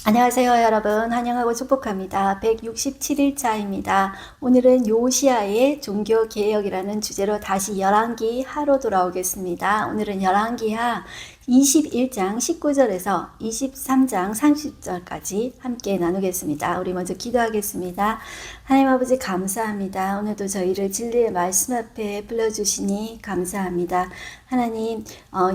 안녕하세요, 여러분. 환영하고 축복합니다. 167일차입니다. 오늘은 요시아의 종교개혁이라는 주제로 다시 열왕기 하로 돌아오겠습니다. 오늘은 열왕기하 21장 19절에서 23장 30절까지 함께 나누겠습니다. 우리 먼저 기도하겠습니다. 하나님 아버지 감사합니다. 오늘도 저희를 진리의 말씀 앞에 불러주시니 감사합니다. 하나님,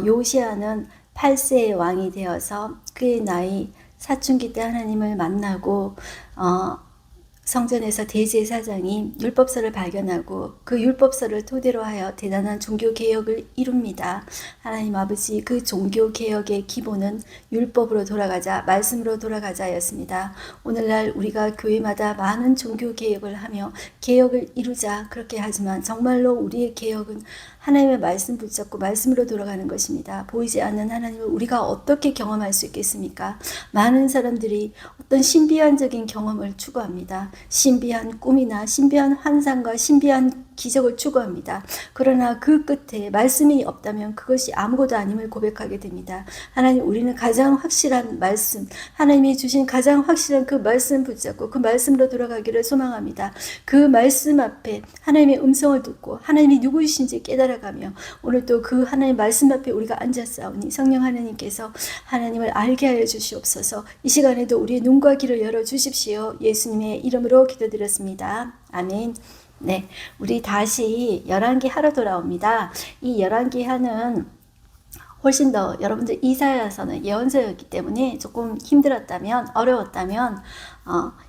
요시아는 8세의 왕이 되어서 그의 나이 사춘기 때 하나님을 만나고 성전에서 대제사장이 율법서를 발견하고 그 율법서를 토대로 하여 대단한 종교개혁을 이룹니다. 하나님 아버지, 그 종교개혁의 기본은 율법으로 돌아가자, 말씀으로 돌아가자였습니다. 오늘날 우리가 교회마다 많은 종교개혁을 하며 개혁을 이루자 그렇게 하지만 정말로 우리의 개혁은 하나님의 말씀 붙잡고 말씀으로 돌아가는 것입니다. 보이지 않는 하나님을 우리가 어떻게 경험할 수 있겠습니까? 많은 사람들이 어떤 신비한적인 경험을 추구합니다. 신비한 꿈이나 신비한 환상과 신비한 기적을 추구합니다. 그러나 그 끝에 말씀이 없다면 그것이 아무것도 아님을 고백하게 됩니다. 하나님, 우리는 가장 확실한 말씀, 하나님이 주신 가장 확실한 그 말씀 붙잡고 그 말씀으로 돌아가기를 소망합니다. 그 말씀 앞에 하나님의 음성을 듣고 하나님이 누구이신지 깨달아가며 오늘 또 그 하나님 말씀 앞에 우리가 앉았사오니 성령 하나님께서 하나님을 알게 하여 주시옵소서. 이 시간에도 우리의 눈과 귀를 열어주십시오. 예수님의 이름으로 기도드렸습니다. 아멘. 네, 우리 다시 열왕기 하로 돌아옵니다. 이 열왕기 하는 훨씬 더 여러분들 이사야서는 예언서였기 때문에 조금 힘들었다면, 어려웠다면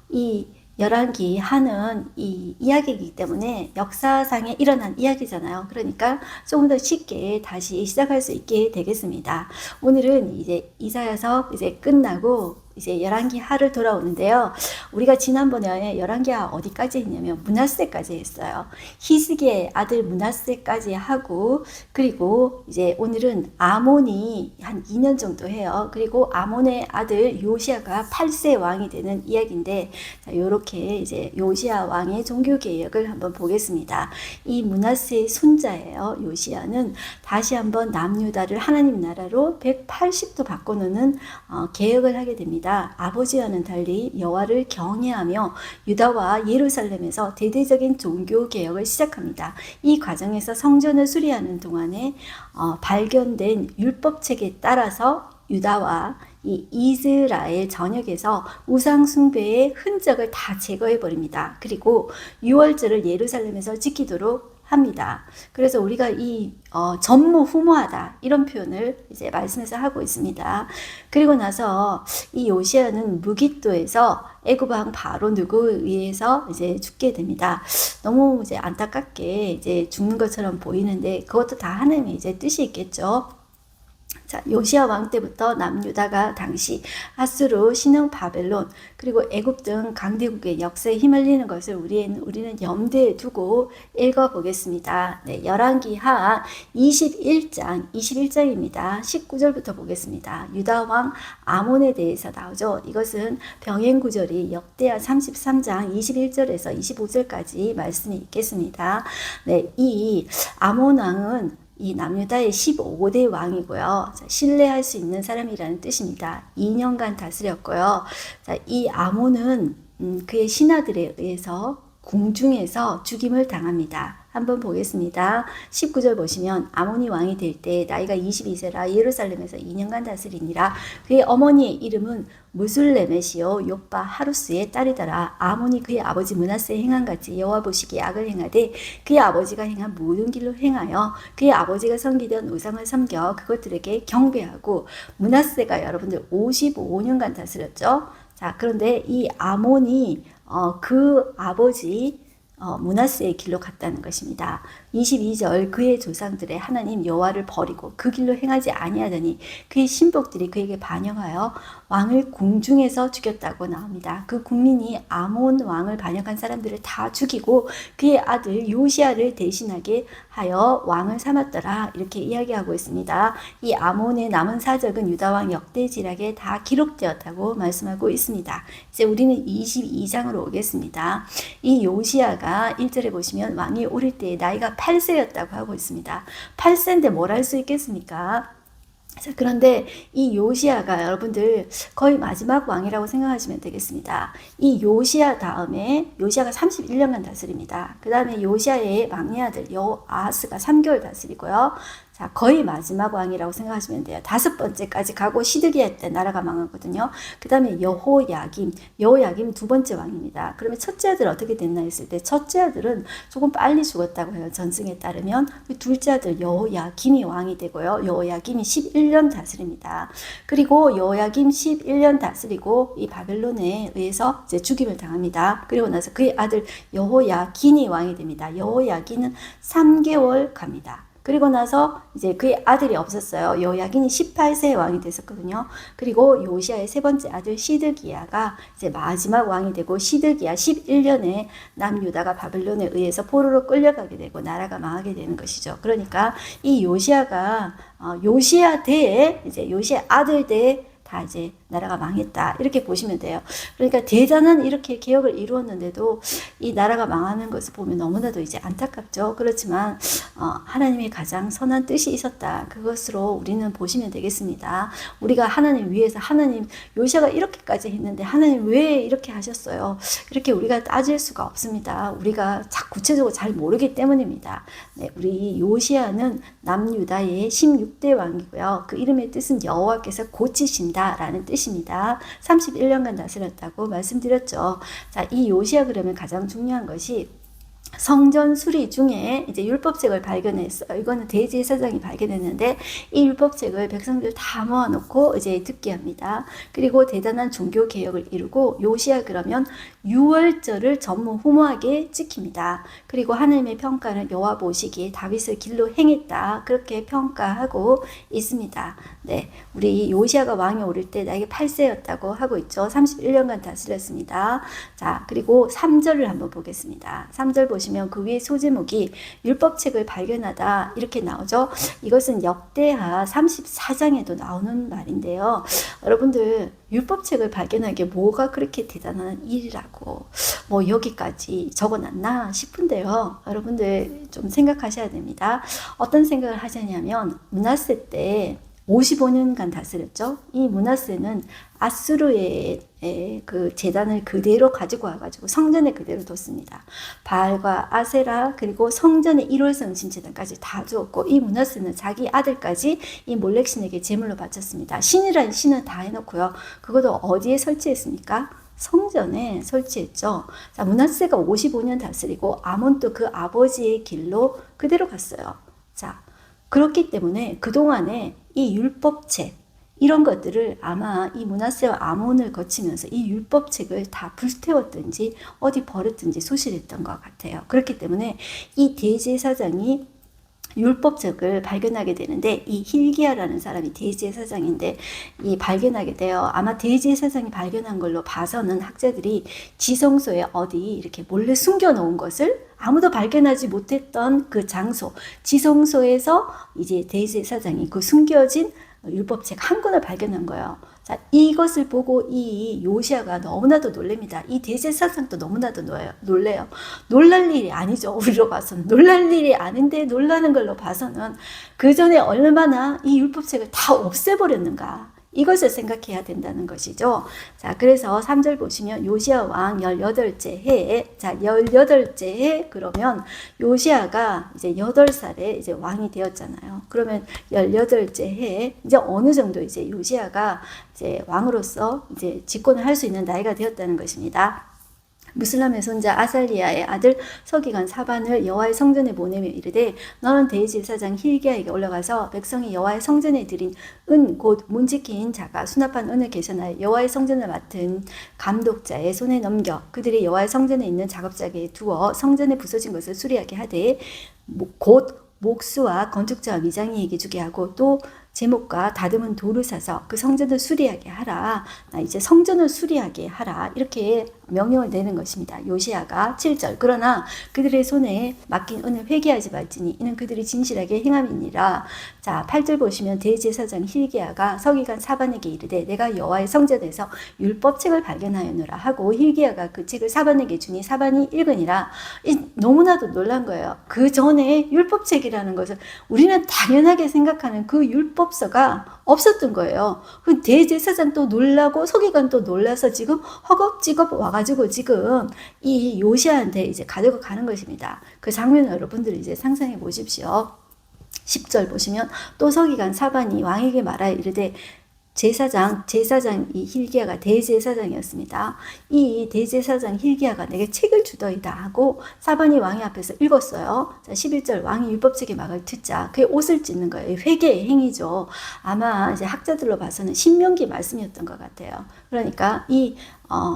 이 열왕기 하는 이 이야기이기 때문에 역사상에 일어난 이야기잖아요. 그러니까 조금 더 쉽게 다시 시작할 수 있게 되겠습니다. 오늘은 이제 이사야서 이제 끝나고 이제 열왕기 하를 돌아오는데요. 우리가 지난번에 열왕기 하 어디까지 했냐면 므낫세까지 했어요. 히스기야의 아들 므낫세까지 하고, 그리고 이제 오늘은 아몬이 한 2년 정도 해요. 그리고 아몬의 아들 요시아가 8세 왕이 되는 이야기인데, 자, 요렇게 이제 요시아 왕의 종교개혁을 한번 보겠습니다. 이 므낫세의 손자예요. 요시아는 다시 한번 남유다를 하나님 나라로 180도 바꿔놓는 개혁을 하게 됩니다. 아버지와는 달리 여호와를 경외하며 유다와 예루살렘에서 대대적인 종교개혁을 시작합니다. 이 과정에서 성전을 수리하는 동안에 발견된 율법책에 따라서 유다와 이 이스라엘 전역에서 우상숭배의 흔적을 다 제거해버립니다. 그리고 유월절을 예루살렘에서 지키도록 합니다. 그래서 우리가 이 전무후무하다 이런 표현을 이제 말씀에서 하고 있습니다. 그리고 나서 이 요시아는 무깃도에서 애굽 왕 바로 누구에 의해서 이제 죽게 됩니다. 너무 이제 안타깝게 이제 죽는 것처럼 보이는데 그것도 다 하나님의 이제 뜻이 있겠죠. 자, 요시아 왕 때부터 남유다가 당시 아수르, 신흥 바벨론, 그리고 애굽 등 강대국의 역사에 휘말리는 것을 우리는 염두에 두고 읽어보겠습니다. 네, 열왕기하 21장입니다. 19절부터 보겠습니다. 유다 왕 아몬에 대해서 나오죠. 이것은 병행 구절이 역대하 33장 21절에서 25절까지 말씀이 있겠습니다. 네, 이 아몬 왕은 이 남유다의 15대 왕이고요. 자, 신뢰할 수 있는 사람이라는 뜻입니다. 2년간 다스렸고요. 자, 이 아몬은 그의 신하들에 의해서 궁중에서 죽임을 당합니다. 한번 보겠습니다. 19절 보시면 아몬이 왕이 될 때 나이가 22세라 예루살렘에서 2년간 다스리니라. 그의 어머니의 이름은 무술레메시오 요빠 하루스의 딸이더라. 아몬이 그의 아버지 므낫세의 행함같이 여호와 보시기에 악을 행하되 그의 아버지가 행한 모든 길로 행하여 그의 아버지가 섬기던 우상을 섬겨 그것들에게 경배하고. 므낫세가 여러분들 55년간 다스렸죠. 자, 그런데 이 아몬이 그 아버지 므낫세의 길로 갔다는 것입니다. 22절 그의 조상들의 하나님 여호와를 버리고 그 길로 행하지 아니하더니 그의 신복들이 그에게 반역하여 왕을 궁중에서 죽였다고 나옵니다. 그 국민이 아몬 왕을 반역한 사람들을 다 죽이고 그의 아들 요시아를 대신하게 하여 왕을 삼았더라. 이렇게 이야기하고 있습니다. 이 아몬의 남은 사적은 유다왕 역대지략에 다 기록되었다고 말씀하고 있습니다. 이제 우리는 22장으로 오겠습니다. 이 요시아가 1절에 보시면 왕이 오를 때 나이가 8세였다고 하고 있습니다. 8세인데 뭘 할 수 있겠습니까? 자, 그런데 이 요시야가 여러분들 거의 마지막 왕이라고 생각하시면 되겠습니다. 이 요시야 다음에 요시야가 31년간 다스립니다. 그 다음에 요시야의 막내 아들 여아하스가 3개월 다스리고요. 자, 거의 마지막 왕이라고 생각하시면 돼요. 5번째까지 가고 시드기야 때 나라가 망하거든요. 그 다음에 여호야김 두 번째 왕입니다. 그러면 첫째 아들 어떻게 됐나 했을 때 첫째 아들은 조금 빨리 죽었다고 해요. 전승에 따르면. 둘째 아들 여호야김이 왕이 되고요. 여호야김이 11년 다스립니다. 그리고 여호야김 11년 다스리고 이 바벨론에 의해서 이제 죽임을 당합니다. 그리고 나서 그의 아들 여호야긴이 왕이 됩니다. 여호야긴은 3개월 갑니다. 그리고 나서 이제 그의 아들이 없었어요. 여호야긴이 18세에 왕이 됐었거든요. 그리고 요시야의 세 번째 아들 시드기야가 이제 마지막 왕이 되고 시드기야 11년에 남유다가 바벨론에 의해서 포로로 끌려가게 되고 나라가 망하게 되는 것이죠. 그러니까 이 요시야가 요시야 대에 이제 요시야 아들 대에 다 이제 나라가 망했다 이렇게 보시면 돼요. 그러니까 대단한 이렇게 개혁을 이루었는데도 이 나라가 망하는 것을 보면 너무나도 이제 안타깝죠. 그렇지만 하나님의 가장 선한 뜻이 있었다. 그것으로 우리는 보시면 되겠습니다. 우리가 하나님 위해서 하나님 요시야가 이렇게까지 했는데 하나님 왜 이렇게 하셨어요? 이렇게 우리가 따질 수가 없습니다. 우리가 구체적으로 잘 모르기 때문입니다. 네, 우리 요시야는 남유다의 16대 왕이고요. 그 이름의 뜻은 여호와께서 고치신다 라는 뜻입니다. 31년간 다스렸다고 말씀드렸죠. 자, 이 요시야 그러면 가장 중요한 것이 성전 수리 중에 이제 율법책을 발견했어요. 이거는 대제사장이 발견했는데 이 율법책을 백성들 다 모아놓고 이제 듣게 합니다. 그리고 대단한 종교 개혁을 이루고 요시야 그러면 유월절을 전무후무하게 지킵니다. 그리고 하나님의 평가는 여호와 보시기에 다윗을 길로 행했다. 그렇게 평가하고 있습니다. 네, 우리 요시야가 왕에 오를 때 나에게 8세였다고 하고 있죠. 31년간 다스렸습니다. 자, 그리고 3절을 한번 보겠습니다. 3절 보시면 그 위에 소제목이 율법책을 발견하다 이렇게 나오죠. 이것은 역대하 34장에도 나오는 말인데요. 여러분들 율법책을 발견한 게 뭐가 그렇게 대단한 일이라고 뭐 여기까지 적어놨나 싶은데요. 여러분들 좀 생각하셔야 됩니다. 어떤 생각을 하셨냐면 므낫세 때 55년간 다스렸죠. 이 므낫세는 아수르의 그 제단을 그대로 가지고 와가지고 성전에 그대로 뒀습니다. 바알과 아세라 그리고 성전의 1월성 신제단까지 다 주었고 이 므낫세는 자기 아들까지 이 몰렉신에게 제물로 바쳤습니다. 신이란 신은 다 해놓고요. 그것도 어디에 설치했습니까? 성전에 설치했죠. 자, 므낫세가 55년 다스리고 아몬도 그 아버지의 길로 그대로 갔어요. 자, 그렇기 때문에 그동안에 이 율법책 이런 것들을 아마 이 므낫세와 아몬을 거치면서 이 율법책을 다 불태웠든지 어디 버렸든지 소실했던 것 같아요. 그렇기 때문에 이 대제사장이 율법책을 발견하게 되는데 이 hil기야라는 사람이 대제사장인데 이 발견하게 돼요. 아마 대제사장이 발견한 걸로 봐서는 학자들이 지성소에 어디 이렇게 몰래 숨겨놓은 것을 아무도 발견하지 못했던 그 장소 지성소에서 이제 대제사장이 그 숨겨진 율법책 한 권을 발견한 거예요. 자, 이것을 보고 이 요시야가 너무나도 놀랍니다. 이 대제사장도 너무나도 놀래요. 놀랄 일이 아니죠. 우리로 봐서는. 놀랄 일이 아닌데 놀라는 걸로 봐서는 그 전에 얼마나 이 율법책을 다 없애버렸는가. 이것을 생각해야 된다는 것이죠. 자, 그래서 3절 보시면 요시야 왕 18째 해에, 자, 18째 해 그러면 요시야가 이제 8살에 이제 왕이 되었잖아요. 그러면 18째 해에 이제 어느 정도 이제 요시야가 이제 왕으로서 이제 집권을 할 수 있는 나이가 되었다는 것입니다. 무슬람의 손자 아살리야의 아들 서기관 사반을 여호와의 성전에 보내며 이르되 너는 대제사장 hil기야에게 올라가서 백성이 여호와의 성전에 드린 은 곧 문지기인 자가 수납한 은을 개선하여 여호와의 성전을 맡은 감독자의 손에 넘겨 그들이 여호와의 성전에 있는 작업자에게 두어 성전에 부서진 것을 수리하게 하되 곧 목수와 건축자와 미장이에게 주게 하고 또 제목과 다듬은 돌을 사서 그 성전을 수리하게 하라. 나 이제 성전을 수리하게 하라. 이렇게 명령을 내는 것입니다. 요시야가 7절. 그러나 그들의 손에 맡긴 은을 회개하지 말지니 이는 그들이 진실하게 행함이니라. 자, 8절 보시면 대제사장 힐기야가 서기관 사반에게 이르되 내가 여호와의 성전에서 율법책을 발견하였노라 하고 힐기야가 그 책을 사반에게 주니 사반이 읽으니라. 너무나도 놀란 거예요. 그 전에 율법책이라는 것을 우리는 당연하게 생각하는 그 율법서가 없었던 거예요. 그 대제사장 또 놀라고 서기관 또 놀라서 지금 허겁지겁 와가지고 지금 이 요시야한테 이제 가지고 가는 것입니다. 그 장면을 여러분들이 이제 상상해 보십시오. 10절 보시면 또 서기관 사반이 왕에게 말하여 이르되 제사장 이 힐기야가 대제사장이었습니다. 이 대제사장 힐기야가 내게 책을 주더이다 하고 사반이 왕의 앞에서 읽었어요. 자, 11절 왕이 율법책의 말을 듣자 그의 옷을 찢는 거예요. 회개의 행위죠. 아마 이제 학자들로 봐서는 신명기 말씀이었던 것 같아요. 그러니까 이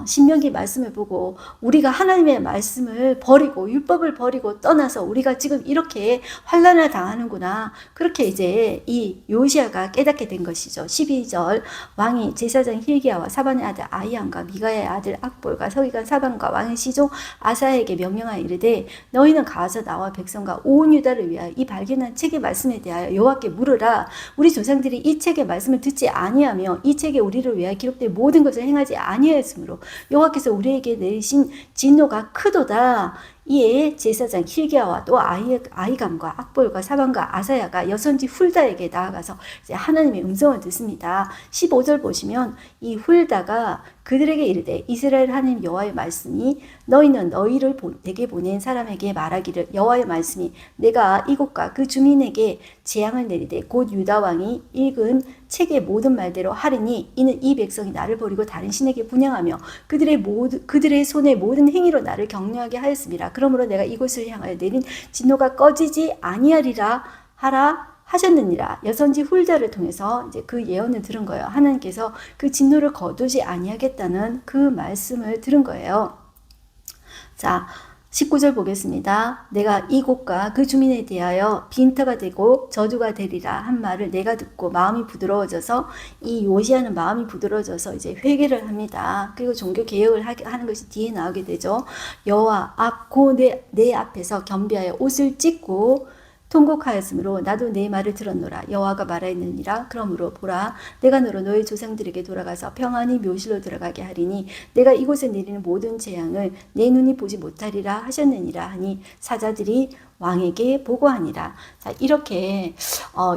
신명기 말씀을 보고 우리가 하나님의 말씀을 버리고 율법을 버리고 떠나서 우리가 지금 이렇게 환난을 당하는구나. 그렇게 이제 이 요시야가 깨닫게 된 것이죠. 12절 왕이 제사장 힐기야와 사반의 아들 아히암과 미가야의 아들 악볼과 서기관 사반과 왕의 시종 아사야에게 명령하여 이르되 너희는 가서 나와 백성과 온 유다를 위하여 이 발견한 책의 말씀에 대하여 여호와께 물으라. 우리 조상들이 이 책의 말씀을 듣지 아니하며 이 책에 우리를 위하여 기록된 모든 것을 행하지 아니하였으므로 여호와께서 우리에게 내리신 진노가 크도다. 이에 제사장 힐기야와 또 아히감과 악볼과 사반과 아사야가 여선지 훌다에게 나아가서 이제 하나님의 음성을 듣습니다. 15절 보시면 이 훌다가 그들에게 이르되 이스라엘 하나님 여호와의 말씀이 너희는 너희를 내게 보낸 사람에게 말하기를 여호와의 말씀이 내가 이곳과 그 주민에게 재앙을 내리되 곧 유다 왕이 읽은 책의 모든 말대로 하리니 이는 이 백성이 나를 버리고 다른 신에게 분향하며 그들의 손의 모든 행위로 나를 격려하게 하였습니다. 그러므로 내가 이곳을 향하여 내린 진노가 꺼지지 아니하리라 하라 하셨느니라. 여선지 훌다를 통해서 이제 그 예언을 들은 거예요. 하나님께서 그 진노를 거두지 아니하겠다는 그 말씀을 들은 거예요. 자, 19절 보겠습니다. 내가 이곳과 그 주민에 대하여 빈터가 되고 저주가 되리라 한 말을 내가 듣고 마음이 부드러워져서 이 요시야는 마음이 부드러워져서 이제 회개를 합니다. 그리고 종교 개혁을 하는 것이 뒤에 나오게 되죠. 여호와 앞고 내 앞에서 겸비하여 옷을 찢고 통곡하였으므로 나도 내 말을 들었노라. 여호와가 말하였느니라. 그러므로 보라 내가 너로 너희 조상들에게 돌아가서 평안히 묘실로 들어가게 하리니 내가 이곳에 내리는 모든 재앙을 내 눈이 보지 못하리라 하셨느니라 하니 사자들이 왕에게 보고하니라. 자, 이렇게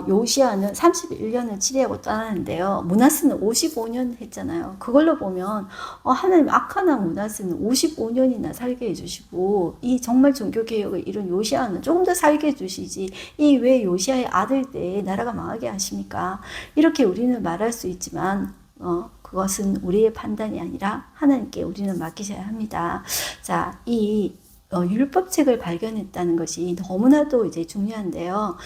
요시야는 31년을 치리하고 떠나는데요. 므낫세는 55년 했잖아요. 그걸로 보면 하나님 아카나 므낫세는 55년이나 살게 해주시고 이 정말 종교개혁을 이룬 요시야는 조금 더 살게 해주시지 이 왜 요시야의 아들 때 나라가 망하게 하십니까? 이렇게 우리는 말할 수 있지만 그것은 우리의 판단이 아니라 하나님께 우리는 맡기셔야 합니다. 자, 이 율법책을 발견했다는 것이 너무나도 이제 중요한데요.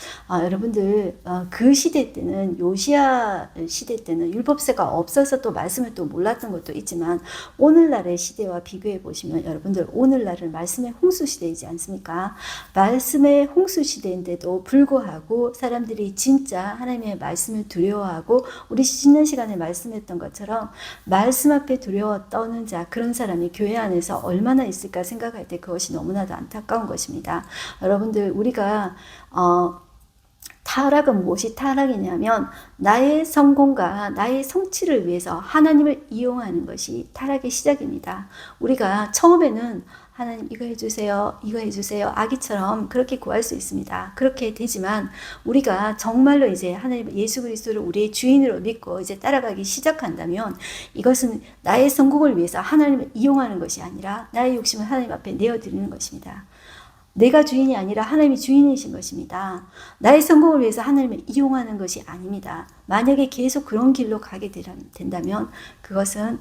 여러분들 그 시대 때는 요시야 시대 때는 율법서가 없어서 또 말씀을 또 몰랐던 것도 있지만 오늘날의 시대와 비교해 보시면 여러분들 오늘날은 말씀의 홍수 시대이지 않습니까? 말씀의 홍수 시대인데도 불구하고 사람들이 진짜 하나님의 말씀을 두려워하고 우리 지난 시간에 말씀했던 것처럼 말씀 앞에 두려워 떠는 자 그런 사람이 교회 안에서 얼마나 있을까 생각할 때 그것이 너무나도 안타까운 것입니다. 여러분들 우리가 타락은 무엇이 타락이냐면 나의 성공과 나의 성취를 위해서 하나님을 이용하는 것이 타락의 시작입니다. 우리가 처음에는 하나님 이거 해주세요, 이거 해주세요 아기처럼 그렇게 구할 수 있습니다. 그렇게 되지만 우리가 정말로 이제 하나님 예수 그리스도를 우리의 주인으로 믿고 이제 따라가기 시작한다면 이것은 나의 성공을 위해서 하나님을 이용하는 것이 아니라 나의 욕심을 하나님 앞에 내어드리는 것입니다. 내가 주인이 아니라 하나님이 주인이신 것입니다. 나의 성공을 위해서 하나님을 이용하는 것이 아닙니다. 만약에 계속 그런 길로 가게 된다면 그것은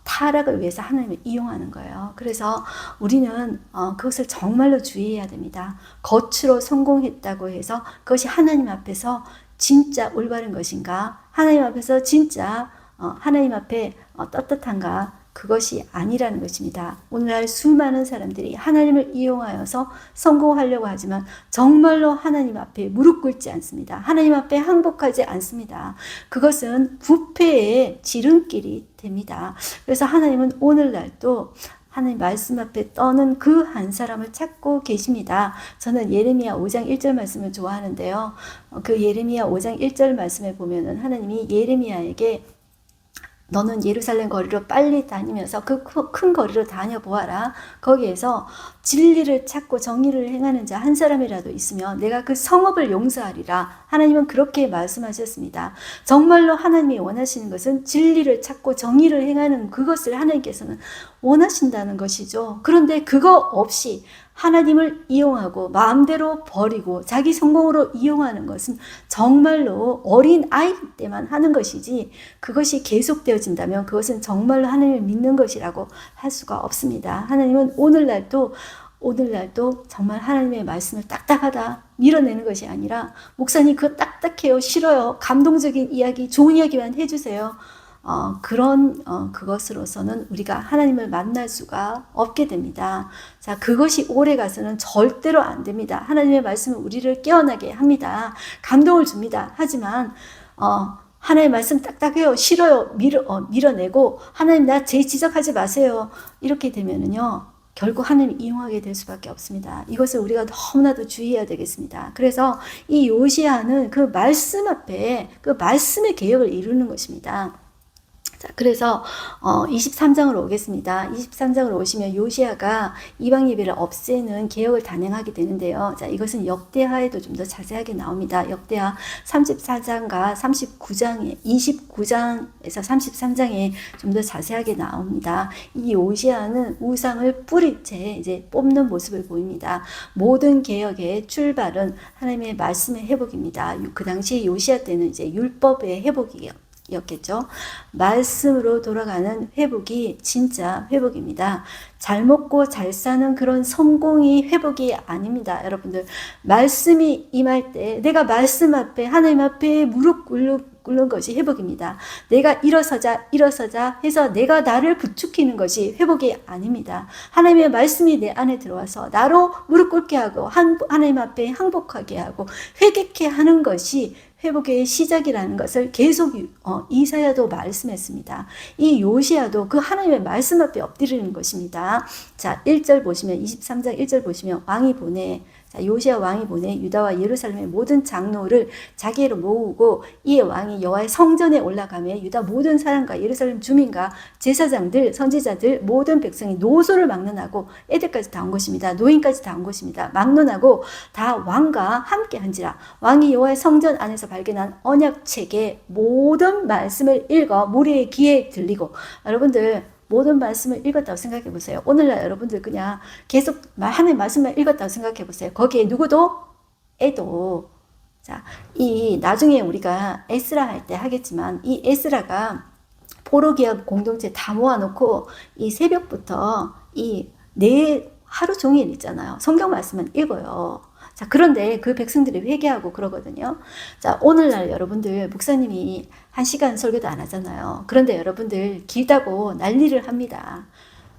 타락을 위해서 하나님을 이용하는 거예요. 그래서 우리는 그것을 정말로 주의해야 됩니다. 겉으로 성공했다고 해서 그것이 하나님 앞에서 진짜 올바른 것인가? 하나님 앞에서 진짜 하나님 앞에 떳떳한가? 그것이 아니라는 것입니다. 오늘날 수많은 사람들이 하나님을 이용하여서 성공하려고 하지만 정말로 하나님 앞에 무릎 꿇지 않습니다. 하나님 앞에 항복하지 않습니다. 그것은 부패의 지름길이 됩니다. 그래서 하나님은 오늘날도 하나님 말씀 앞에 떠는 그 한 사람을 찾고 계십니다. 저는 예레미야 5장 1절 말씀을 좋아하는데요. 그 예레미야 5장 1절 말씀에 보면은 하나님이 예레미야에게 너는 예루살렘 거리로 빨리 다니면서 그 큰 거리로 다녀보아라. 거기에서 진리를 찾고 정의를 행하는 자 한 사람이라도 있으면 내가 그 성읍을 용서하리라. 하나님은 그렇게 말씀하셨습니다. 정말로 하나님이 원하시는 것은 진리를 찾고 정의를 행하는 그것을 하나님께서는 원하신다는 것이죠. 그런데 그거 없이 하나님을 이용하고 마음대로 버리고 자기 성공으로 이용하는 것은 정말로 어린 아이 때만 하는 것이지, 그것이 계속되어진다면 그것은 정말로 하나님을 믿는 것이라고 할 수가 없습니다. 하나님은 오늘날도 정말 하나님의 말씀을 딱딱하다 밀어내는 것이 아니라, 목사님 그거 딱딱해요, 싫어요, 감동적인 이야기, 좋은 이야기만 해주세요. 그것으로서는 우리가 하나님을 만날 수가 없게 됩니다. 자, 그것이 오래 가서는 절대로 안 됩니다. 하나님의 말씀은 우리를 깨어나게 합니다. 감동을 줍니다. 하지만, 하나님의 말씀 딱딱해요, 싫어요, 밀어내고, 하나님 나 제 지적하지 마세요. 이렇게 되면은요, 결국 하나님 이용하게 될 수밖에 없습니다. 이것을 우리가 너무나도 주의해야 되겠습니다. 그래서 이 요시야는 그 말씀 앞에 그 말씀의 개혁을 이루는 것입니다. 자, 그래서 23장으로 오겠습니다. 23장으로 오시면 요시야가 이방 예배를 없애는 개혁을 단행하게 되는데요. 자, 이것은 역대하에도 좀 더 자세하게 나옵니다. 역대하 34장과 29장에서 33장에 좀 더 자세하게 나옵니다. 이 요시야는 우상을 뿌리채 이제 뽑는 모습을 보입니다. 모든 개혁의 출발은 하나님의 말씀의 회복입니다. 그 당시 요시야 때는 이제 율법의 회복이에요. 였겠죠. 말씀으로 돌아가는 회복이 진짜 회복입니다. 잘 먹고 잘 사는 그런 성공이 회복이 아닙니다. 여러분들, 말씀이 임할 때 내가 말씀 앞에, 하나님 앞에 무릎 꿇는 것이 회복입니다. 내가 일어서자 해서 내가 나를 부추기는 것이 회복이 아닙니다. 하나님의 말씀이 내 안에 들어와서 나로 무릎 꿇게 하고 하나님 앞에 항복하게 하고 회개케 하는 것이 회복의 시작이라는 것을 계속 이사야도 말씀했습니다. 이 요시야도 그 하나님의 말씀 앞에 엎드리는 것입니다. 자, 1절 보시면, 23장 1절 보시면, 왕이 보내, 자, 요시야 왕이 보내 유다와 예루살렘의 모든 장로를 자기로 모으고, 이에 왕이 여호와의 성전에 올라가며 유다 모든 사람과 예루살렘 주민과 제사장들, 선지자들, 모든 백성이 노소를 막론하고, 애들까지 다 온 것입니다. 노인까지 다 온 것입니다. 막론하고 다 왕과 함께 한지라. 왕이 여호와의 성전 안에서 발견한 언약책의 모든 말씀을 읽어 무리의 귀에 들리고. 여러분들, 모든 말씀을 읽었다고 생각해 보세요. 오늘날 여러분들 그냥 계속 하나님 말씀만 읽었다고 생각해 보세요. 거기에 누구도 애도, 자, 이 나중에 우리가 에스라 할 때 하겠지만, 이 에스라가 포로기업 공동체 다 모아놓고 이 새벽부터 하루 종일 있잖아요. 성경 말씀만 읽어요. 자, 그런데 그 백성들이 회개하고 그러거든요. 자, 오늘날 여러분들, 목사님이 1시간 설교도 안 하잖아요. 그런데 여러분들 길다고 난리를 합니다.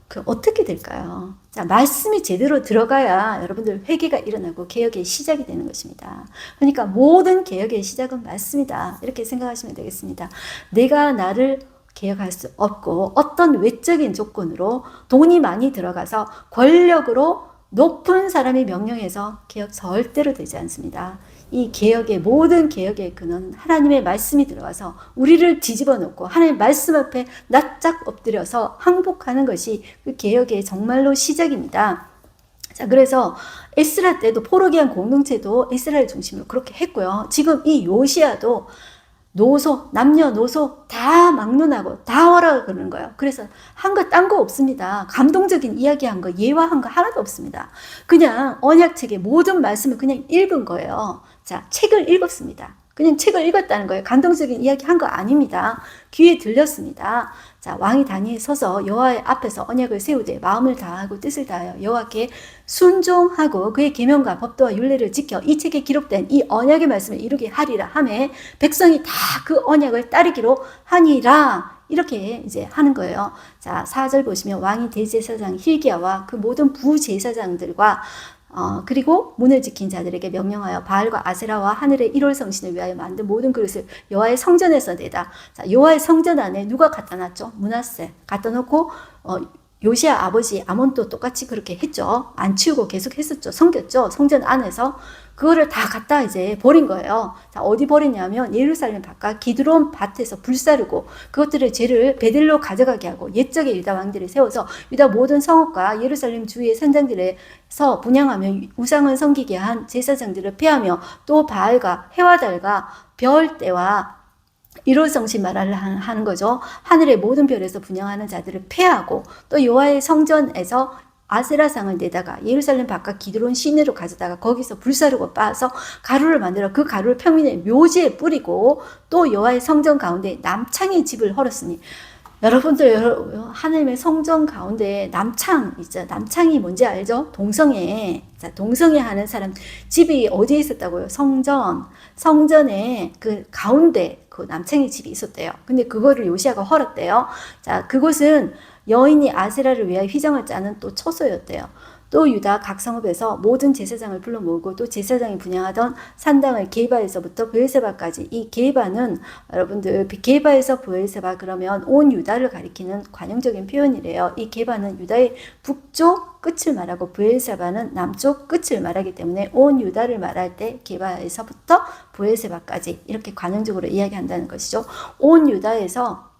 그 어떻게 될까요? 자, 말씀이 제대로 들어가야 여러분들 회개가 일어나고 개혁의 시작이 되는 것입니다. 그러니까 모든 개혁의 시작은 말씀이다, 이렇게 생각하시면 되겠습니다. 내가 나를 개혁할 수 없고, 어떤 외적인 조건으로 돈이 많이 들어가서 권력으로 높은 사람의 명령에서 개혁 절대로 되지 않습니다. 이 개혁의, 모든 개혁의 근원은 하나님의 말씀이 들어와서 우리를 뒤집어 놓고 하나님의 말씀 앞에 납작 엎드려서 항복하는 것이 그 개혁의 정말로 시작입니다. 자, 그래서 에스라 때도 포로기한 공동체도 에스라를 중심으로 그렇게 했고요. 지금 이 요시야도 노소, 남녀노소 다 막론하고 다 하라 그러는 거예요. 그래서 한 거 딴 거 없습니다. 감동적인 이야기한 거, 예화한 거 하나도 없습니다. 그냥 언약책의 모든 말씀을 그냥 읽은 거예요. 자, 책을 읽었습니다. 그냥 책을 읽었다는 거예요. 감동적인 이야기 한 거 아닙니다. 귀에 들렸습니다. 자, 왕이 단위에 서서 여호와의 앞에서 언약을 세우되 마음을 다하고 뜻을 다하여 여호와께 순종하고 그의 계명과 법도와 율례를 지켜 이 책에 기록된 이 언약의 말씀을 이루게 하리라 하매 백성이 다 그 언약을 따르기로 하니라. 이렇게 이제 하는 거예요. 자, 4절 보시면 왕이 대제사장 hil기야와 그 모든 부제사장들과 그리고 문을 지킨 자들에게 명령하여 바알과 아세라와 하늘의 1월 성신을 위하여 만든 모든 그릇을 여호와의 성전에서 내다. 자, 여호와의 성전 안에 누가 갖다 놨죠? 므낫세 갖다 놓고 요시야 아버지 아몬도 똑같이 그렇게 했죠. 안 치우고 계속 했었죠. 섬겼죠. 성전 안에서. 그거를 다 갖다 이제 버린 거예요. 자, 어디 버리냐면 예루살렘 바깥 기드론 밭에서 불사르고 그것들의 죄를 베들로 가져가게 하고 옛적의 유다 왕들을 세워서 유다 모든 성읍과 예루살렘 주위의 산장들에서 분향하며 우상을 섬기게 한 제사장들을 폐하며 또 바알과 해와 달과 별 때와 일월성신 말을 하는 거죠. 하늘의 모든 별에서 분향하는 자들을 폐하고 또 여호와의 성전에서 아세라상을 내다가 예루살렘 바깥 기드론 시내로 가져다가 거기서 불사르고 빻아서 가루를 만들어 그 가루를 평민의 묘지에 뿌리고 또 여호와의 성전 가운데 남창의 집을 헐었으니 여러분들 하나님의 성전 가운데 남창 있죠. 남창이 뭔지 알죠? 동성애. 자, 동성애 하는 사람 집이 어디에 있었다고요? 성전에 그 가운데 그 남창의 집이 있었대요. 근데 그거를 요시야가 헐었대요. 자, 그곳은 여인이 아세라를 위하여 휘장을 짜는 또 처소였대요. 또 유다 각 성읍에서 모든 제사장을 불러 모으고 또 제사장이 분향하던 산당을 게바에서부터 브엘세바까지. 이 게바는 여러분들 게바에서 브엘세바 그러면 온 유다를 가리키는 관용적인 표현이래요. 이 게바는 유다의 북쪽 끝을 말하고 브엘세바는 남쪽 끝을 말하기 때문에 온 유다를 말할 때 게바에서부터 브엘세바까지 이렇게 관용적으로 이야기한다는 것이죠. 온 유다에서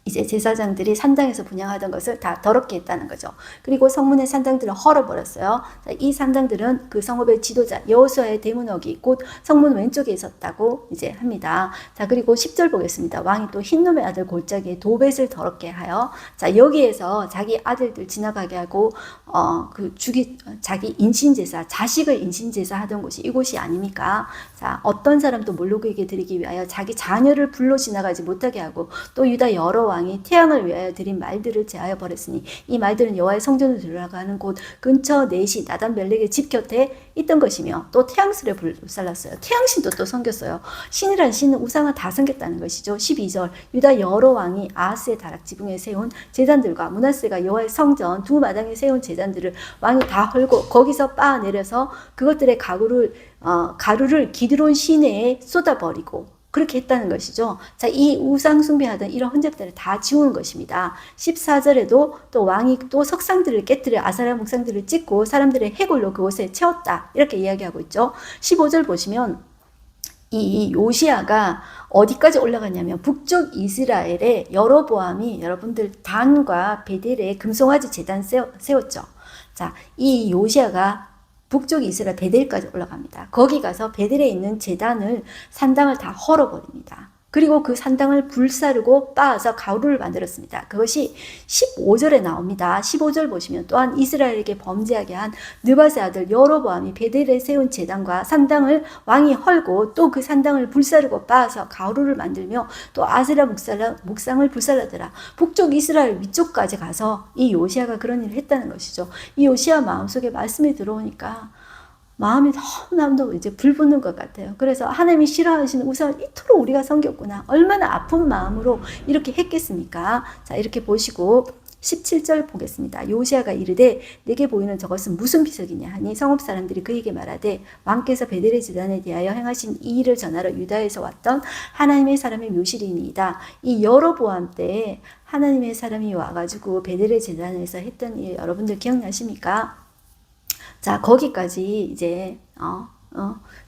이제 제사장들이 산당에서 분향하던 것을 다 더럽게 했다는 거죠. 그리고 성문의 산당들을 헐어버렸어요. 이 산당들은 그 성읍의 지도자 여호수아의 대문옥이 곧 성문 왼쪽에 있었다고 이제 합니다. 자, 그리고 10절 보겠습니다. 왕이 또 흰놈의 아들 골짜기에 도벳을 더럽게 하여, 자, 여기에서 자기 아들들 지나가게 하고 자기 인신제사, 자식을 인신제사 하던 곳이 이곳이 아닙니까? 자, 어떤 사람도 몰록에게 드리기 위하여 자기 자녀를 불로 지나가지 못하게 하고 또 유다 여러 왕이 태양을 위하여 드린 말들을 제하여 버렸으니 이 말들은 여호와의 성전을 들어가는 곳 근처 넷이 나단 멜렉의 집 곁에 있던 것이며 또 태양술에 불살랐어요. 태양신도 또 섬겼어요. 신이란 신은 우상을 다 섬겼다는 것이죠. 12절 유다 여러 왕이 아하스의 다락 지붕에 세운 제단들과 므낫세가 여호와의 성전 두 마당에 세운 제단들을 왕이 다 헐고 거기서 빻아 내려서 그것들의 가루를 기드론 시내에 쏟아버리고 그렇게 했다는 것이죠. 자, 이 우상 숭배하던 이런 흔적들을 다 지운 것입니다. 14절에도 또 왕이 또 석상들을 깨뜨려 아사라 목상들을 찍고 사람들의 해골로 그곳에 채웠다. 이렇게 이야기하고 있죠. 15절 보시면 이 요시야가 어디까지 올라갔냐면 북쪽 이스라엘의 여로보암이 여러분들 단과 베델에 금송아지 제단 세웠죠. 자, 이 요시야가 북쪽 이스라엘 베델까지 올라갑니다. 거기 가서 베델에 있는 제단을 산당을 다 헐어버립니다. 그리고 그 산당을 불사르고 빻아서 가루를 만들었습니다. 그것이 15절에 나옵니다. 15절 보시면 또한 이스라엘에게 범죄하게 한 느밧의 아들 여로보암이 베델에 세운 제단과 산당을 왕이 헐고 또 그 산당을 불사르고 빻아서 가루를 만들며 또 아세라 목상을 불살라더라. 북쪽 이스라엘 위쪽까지 가서 이 요시야가 그런 일을 했다는 것이죠. 이 요시야 마음속에 말씀이 들어오니까 마음이 너무나도 이제 불붙는 것 같아요. 그래서 하나님이 싫어하시는 우상을 이토록 우리가 섬겼구나. 얼마나 아픈 마음으로 이렇게 했겠습니까? 자, 이렇게 보시고 17절 보겠습니다. 요시야가 이르되 내게 보이는 저것은 무슨 비석이냐 하니 성읍 사람들이 그에게 말하되 왕께서 베델의 제단에 대하여 행하신 이 일을 전하러 유다에서 왔던 하나님의 사람의 묘실이니이다. 이 여로보암 때 하나님의 사람이 와가지고 베델의 제단에서 했던 일 여러분들 기억나십니까? 자, 거기까지 이제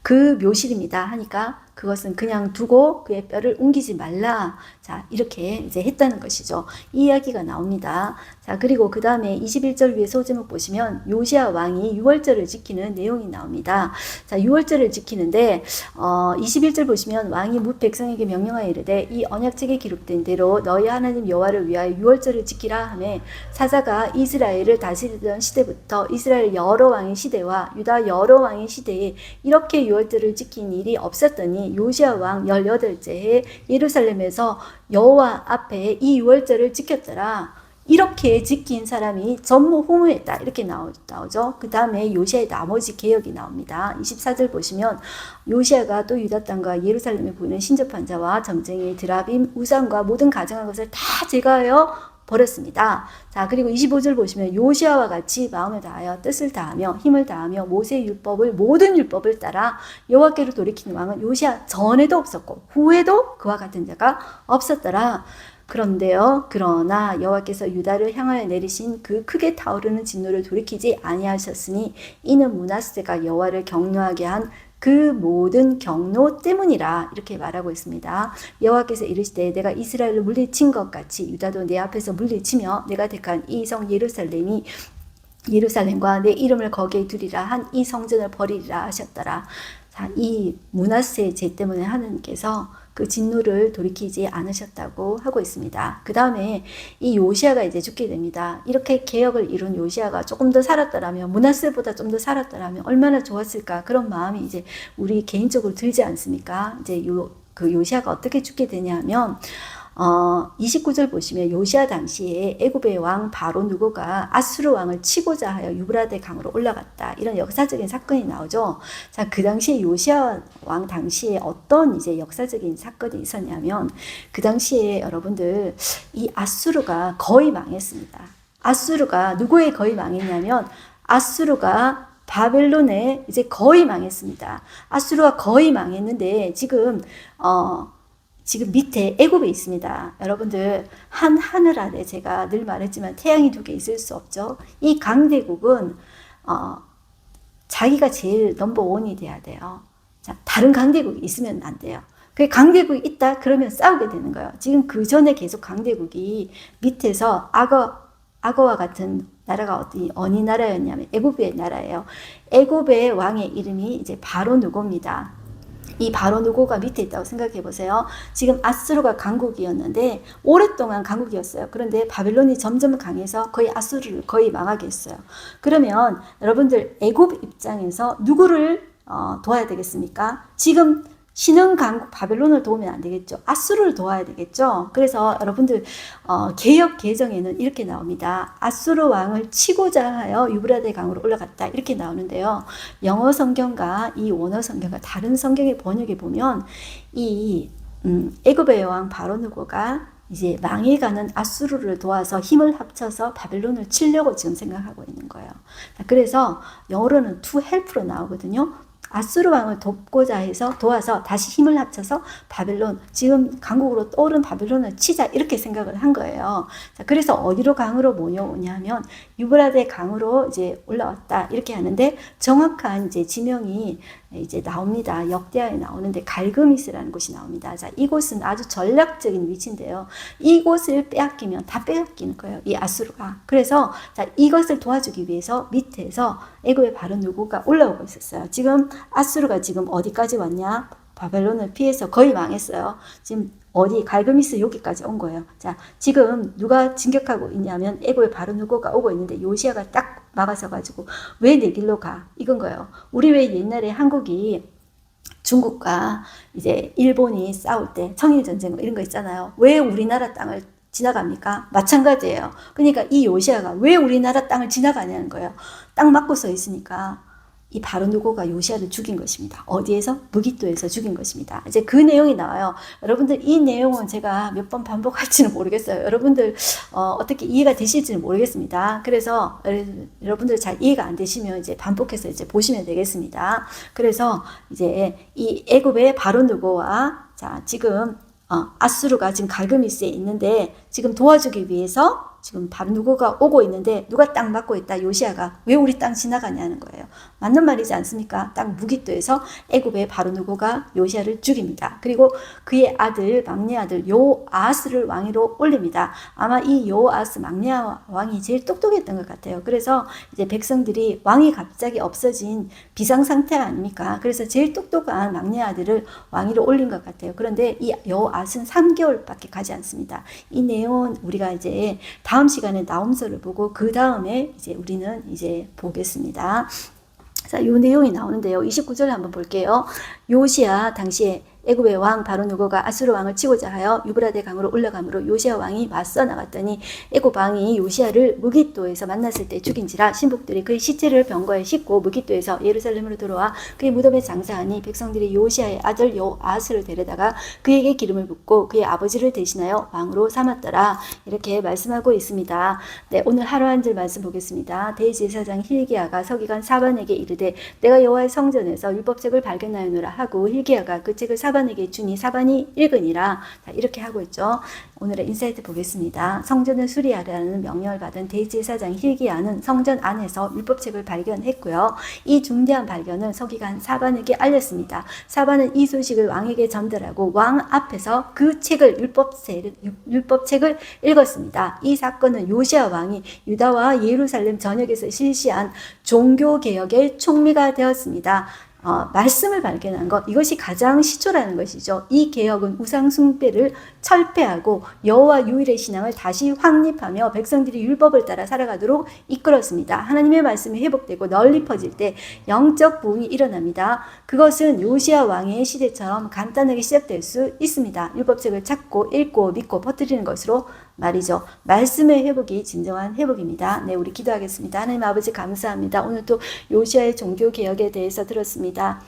그 묘실입니다 하니까 그것은 그냥 두고 그의 뼈를 옮기지 말라. 자, 이렇게 이제 했다는 것이죠. 이 이야기가 나옵니다. 자, 그리고 그 다음에 21절 위에 소제목 보시면 요시야 왕이 유월절을 지키는 내용이 나옵니다. 자, 유월절을 지키는데 21절 보시면 왕이 뭇 백성에게 명령하여 이르되 이 언약책에 기록된 대로 너희 하나님 여호와를 위하여 유월절을 지키라 하매 사사가 이스라엘을 다스리던 시대부터 이스라엘 여러 왕의 시대와 유다 여러 왕의 시대에 이렇게 유월절을 지킨 일이 없었더니 요시야 왕 18째에 예루살렘에서 여호와 앞에 이 유월절을 지켰더라. 이렇게 지킨 사람이 전무후무했다. 이렇게 나오죠. 그 다음에 요시야의 나머지 개혁이 나옵니다. 24절 보시면 요시야가 또 유다 땅과 예루살렘에 보이는 신접한 자와 점쟁이 드라빔 우상과 모든 가증한 것을 다 제거하여 버렸습니다. 자, 그리고 25절 보시면 요시야와 같이 마음을 다하여 뜻을 다하며 힘을 다하며 모세의 율법을 모든 율법을 따라 여호와께로 돌이키는 왕은 요시야 전에도 없었고 후에도 그와 같은 자가 없었더라. 그런데요, 그러나 여호와께서 유다를 향하여 내리신 그 크게 타오르는 진노를 돌이키지 아니하셨으니 이는 므낫세가 여호와를 경노하게 한 그 모든 경노 때문이라 이렇게 말하고 있습니다. 여호와께서 이르시되 내가 이스라엘을 물리친 것 같이 유다도 내 앞에서 물리치며 내가 택한 이 성 예루살렘과 내 이름을 거기에 두리라 한 이 성전을 버리리라 하셨더라. 자, 이 므낫세 죄 때문에 하나님께서 그 진노를 돌이키지 않으셨다고 하고 있습니다. 그 다음에 이 요시아가 이제 죽게 됩니다. 이렇게 개혁을 이룬 요시아가 조금 더 살았더라면, 므낫세보다 좀 더 살았더라면 얼마나 좋았을까, 그런 마음이 이제 우리 개인적으로 들지 않습니까? 이제 그 요시아가 어떻게 죽게 되냐면 29절 보시면 요시아 당시에 애굽의 왕 바로 누고가 아수르 왕을 치고자 하여 유브라데 강으로 올라갔다. 이런 역사적인 사건이 나오죠. 자, 그 당시에 요시아 왕 당시에 어떤 이제 역사적인 사건이 있었냐면, 그 당시에 여러분들 이 아수르가 거의 망했습니다. 아수르가 누구에 거의 망했냐면 아수르가 바벨론에 이제 거의 망했습니다. 아수르가 거의 망했는데 지금 밑에 애굽에 있습니다. 여러분들 한 하늘 아래 제가 늘 말했지만 태양이 두 개 있을 수 없죠. 이 강대국은 자기가 제일 넘버원이 돼야 돼요. 자, 다른 강대국이 있으면 안 돼요. 그 강대국이 있다 그러면 싸우게 되는 거예요. 지금 그 전에 계속 강대국이 밑에서 악어와 같은 나라가 어느 나라였냐면 애굽의 나라예요. 애굽의 왕의 이름이 이제 바로 누고입니다. 이 바로 누고가 밑에 있다고 생각해 보세요. 지금 아수르가 강국이었는데 오랫동안 강국이었어요. 그런데 바벨론이 점점 강해서 거의 아수르를 거의 망하게 했어요. 그러면 여러분들 애굽 입장에서 누구를 도와야 되겠습니까? 지금 신흥 강국 바벨론을 도우면 안 되겠죠. 아수르를 도와야 되겠죠. 그래서 여러분들 개역 개정에는 이렇게 나옵니다. 아수르 왕을 치고자 하여 유브라데 강으로 올라갔다 이렇게 나오는데요. 영어 성경과 이 원어 성경과 다른 성경의 번역에 보면 이 애굽의 왕 바로 누고가 이제 망해가는 아수르를 도와서 힘을 합쳐서 바벨론을 치려고 지금 생각하고 있는 거예요. 그래서 영어로는 to help로 나오거든요. 아수르 왕을 돕고자 해서 도와서 다시 힘을 합쳐서 바벨론, 지금 강국으로 떠오른 바벨론을 치자 이렇게 생각을 한 거예요. 자, 그래서 어디로 강으로 모여오냐면 유브라데 강으로 이제 올라왔다 이렇게 하는데 정확한 이제 지명이 이제 나옵니다. 역대하에 나오는데 갈그미스라는 곳이 나옵니다. 자, 이곳은 아주 전략적인 위치인데요. 이곳을 빼앗기면 다 빼앗기는 거예요. 이 아수르가. 그래서 자, 이것을 도와주기 위해서 밑에서 애굽의 바로 누구가 올라오고 있었어요. 지금 아수르가 지금 어디까지 왔냐? 바벨론을 피해서 거의 망했어요. 지금 어디 갈그미스 여기까지 온 거예요. 자, 지금 누가 진격하고 있냐면 애굽의 바로 누구가 오고 있는데 요시아가 딱 막아서 가지고 왜 내 길로 가? 이건 거예요. 우리 왜 옛날에 한국이 중국과 이제 일본이 싸울 때 청일전쟁 이런 거 있잖아요. 왜 우리나라 땅을 지나갑니까? 마찬가지예요. 그러니까 이 요시아가 왜 우리나라 땅을 지나가냐는 거예요. 땅 막고 서 있으니까 이 바로 누고가 요시아를 죽인 것입니다. 어디에서? 무깃도에서 죽인 것입니다. 이제 그 내용이 나와요. 여러분들 이 내용은 제가 몇 번 반복할지는 모르겠어요. 여러분들 어떻게 이해가 되실지는 모르겠습니다. 그래서 여러분들 잘 이해가 안 되시면 이제 반복해서 이제 보시면 되겠습니다. 그래서 이제 이 애굽의 바로 누고와 자 지금 아수르가 지금 갈그미스에 있는데 지금 도와주기 위해서 지금 바로 누구가 오고 있는데 누가 땅 막고 있다. 요시아가 왜 우리 땅 지나가냐는 거예요. 맞는 말이지 않습니까? 땅 무깃도에서 애굽의 바로 누구가 요시아를 죽입니다. 그리고 그의 아들 막내 아들 요아스를 왕위로 올립니다. 아마 이 요아스 막내 왕이 제일 똑똑했던 것 같아요. 그래서 이제 백성들이 왕이 갑자기 없어진 비상 상태 아닙니까? 그래서 제일 똑똑한 막내 아들을 왕위로 올린 것 같아요. 그런데 이 요아스는 3개월밖에 가지 않습니다. 이 내용은 우리가 이제 다음 시간에 나홈서를 보고 그 다음에 이제 우리는 이제 보겠습니다. 자, 이 내용이 나오는데요. 29절 한번 볼게요. 요시아 당시에 애굽의 왕 바로 누고가 아수르 왕을 치고자 하여 유브라데 강으로 올라가므로 요시아 왕이 맞서 나갔더니 애굽 왕이 요시아를 무깃도에서 만났을 때 죽인지라 신복들이 그의 시체를 병거에 싣고 무깃도에서 예루살렘으로 들어와 그의 무덤에 장사하니 백성들이 요시아의 아들 요아스를 데려다가 그에게 기름을 붓고 그의 아버지를 대신하여 왕으로 삼았더라. 이렇게 말씀하고 있습니다. 네, 오늘 하루 한 절 말씀 보겠습니다. 대제사장 hil기야가 서기관 사반에게 이르되 내가 여호와의 성전에서 율법책을 발견하였노라 하고 hil기야가 그 책을 사반 사반에게 주니 사반이 읽으니라. 자, 이렇게 하고 있죠. 오늘의 인사이트 보겠습니다. 성전을 수리하라는 명령을 받은 대제사장 hil기야는 성전 안에서 율법책을 발견했고요. 이 중대한 발견을 서기관 사반에게 알렸습니다. 사반은 이 소식을 왕에게 전달하고 왕 앞에서 그 책을 율법책을 읽었습니다. 이 사건은 요시야 왕이 유다와 예루살렘 전역에서 실시한 종교개혁의 촉매가 되었습니다. 말씀을 발견한 것, 이것이 가장 시초라는 것이죠. 이 개혁은 우상 숭배를 철폐하고 여호와 유일의 신앙을 다시 확립하며 백성들이 율법을 따라 살아가도록 이끌었습니다. 하나님의 말씀이 회복되고 널리 퍼질 때 영적 부흥이 일어납니다. 그것은 요시야 왕의 시대처럼 간단하게 시작될 수 있습니다. 율법책을 찾고 읽고 믿고 퍼뜨리는 것으로 말이죠. 말씀의 회복이 진정한 회복입니다. 네, 우리 기도하겠습니다. 하나님 아버지 감사합니다. 오늘 또 요시야의 종교개혁에 대해서 들었습니다.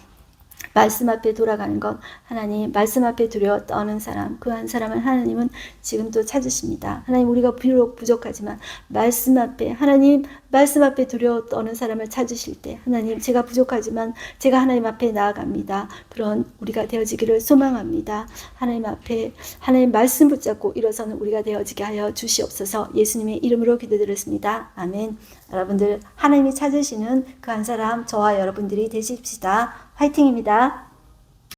말씀 앞에 돌아가는 것, 하나님 말씀 앞에 두려워 떠는 사람, 그 한 사람을 하나님은 지금도 찾으십니다. 하나님, 우리가 비록 부족하지만 말씀 앞에, 하나님 말씀 앞에 두려워 떠는 사람을 찾으실 때, 하나님 제가 부족하지만 제가 하나님 앞에 나아갑니다. 그런 우리가 되어지기를 소망합니다. 하나님 앞에 하나님 말씀 붙잡고 일어서는 우리가 되어지게 하여 주시옵소서. 예수님의 이름으로 기도드렸습니다. 아멘. 여러분들 하나님이 찾으시는 그 한 사람, 저와 여러분들이 되십시다. 화이팅입니다.